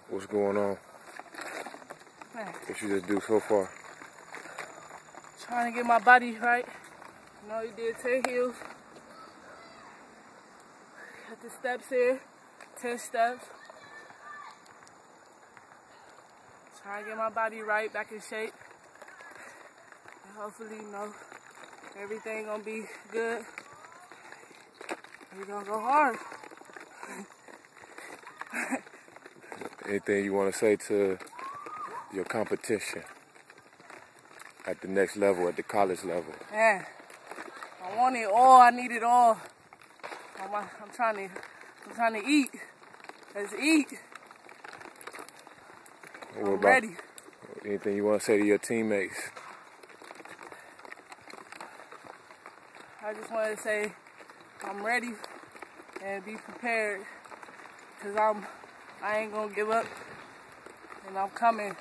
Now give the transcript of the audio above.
What's going on? Man, What you just do so far? trying to get my body right. You know, you did 10 hills. Got the steps here, 10 steps. Trying to get my body right, back in shape. And hopefully, you know, everything gonna be good. We're gonna go hard. Anything you want to say to your competition at the next level, at the college level? Man, I want it all. I need it all. I'm trying to eat. Let's eat. What I'm about ready. anything you want to say to your teammates? I just wanted to say I'm ready and be prepared, because I ain't gonna give up, and I'm coming.